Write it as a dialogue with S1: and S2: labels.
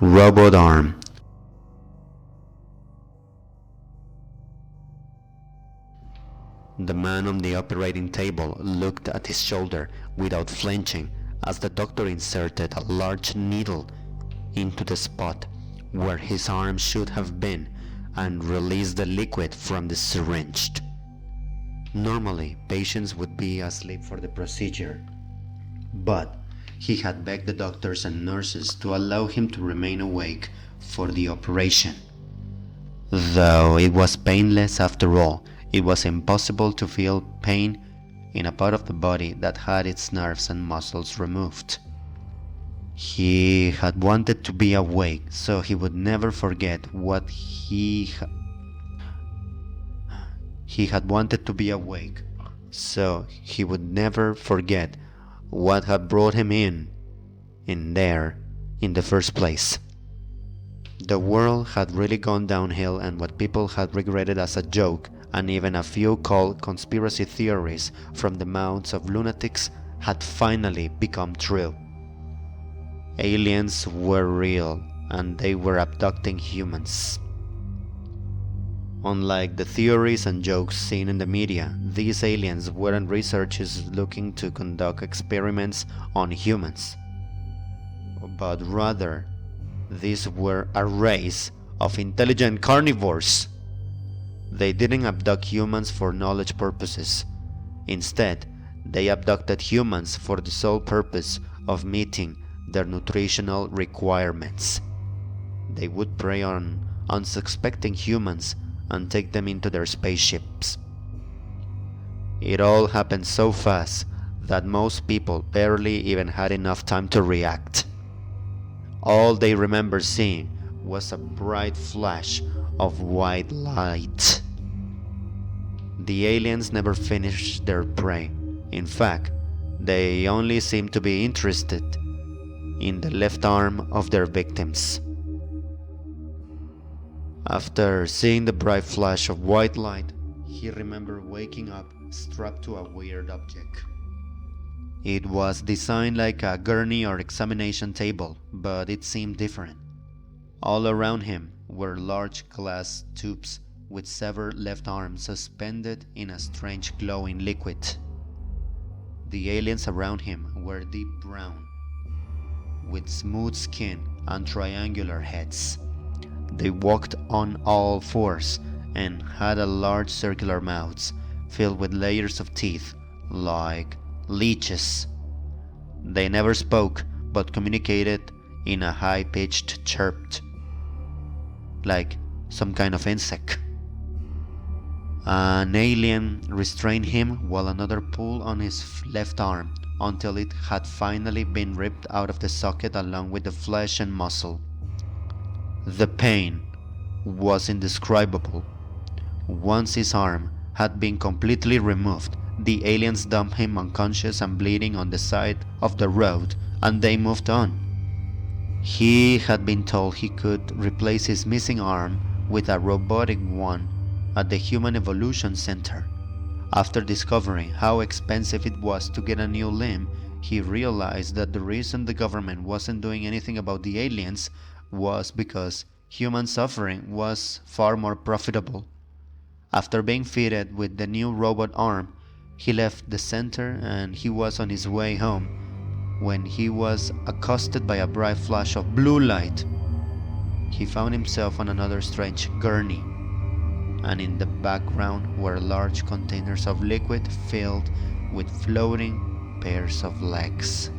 S1: Robot arm. The man on the operating table looked at his shoulder without flinching as the doctor inserted a large needle into the spot where his arm should have been and released the liquid from the syringe. Normally, patients would be asleep for the procedure, but he had begged the doctors and nurses to allow him to remain awake for the operation. Though it was painless after all, it was impossible to feel pain in a part of the body that had its nerves and muscles removed. He had wanted to be awake so he would never forget what he had wanted to be awake so he would never forget what had brought him in there in the first place. The world had really gone downhill, and what people had regretted as a joke, and even a few called conspiracy theories from the mouths of lunatics, had finally become true. Aliens were real, and they were abducting humans. Unlike the theories and jokes seen in the media, these aliens weren't researchers looking to conduct experiments on humans, but rather, these were a race of intelligent carnivores. They didn't abduct humans for knowledge purposes. Instead, they abducted humans for the sole purpose of meeting their nutritional requirements. They would prey on unsuspecting humans and take them into their spaceships. It all happened so fast that most people barely even had enough time to react. All they remember seeing was a bright flash of white light. The aliens never finished their prey. In fact, they only seemed to be interested in the left arm of their victims. After seeing the bright flash of white light, he remembered waking up strapped to a weird object. It was designed like a gurney or examination table, but it seemed different. All around him were large glass tubes with severed left arms suspended in a strange glowing liquid. The aliens around him were deep brown, with smooth skin and triangular heads. They walked on all fours and had a large circular mouths filled with layers of teeth like leeches. They never spoke but communicated in a high-pitched chirp, like some kind of insect. An alien restrained him while another pulled on his left arm until it had finally been ripped out of the socket along with the flesh and muscle. The pain was indescribable. Once his arm had been completely removed, the aliens dumped him unconscious and bleeding on the side of the road, and they moved on. He had been told he could replace his missing arm with a robotic one at the Human Evolution Center. After discovering how expensive it was to get a new limb, he realized that the reason the government wasn't doing anything about the aliens was because human suffering was far more profitable. After being fitted with the new robot arm, he left the center and he was on his way home when he was accosted by a bright flash of blue light. He found himself on another strange gurney, and in the background were large containers of liquid filled with floating pairs of legs.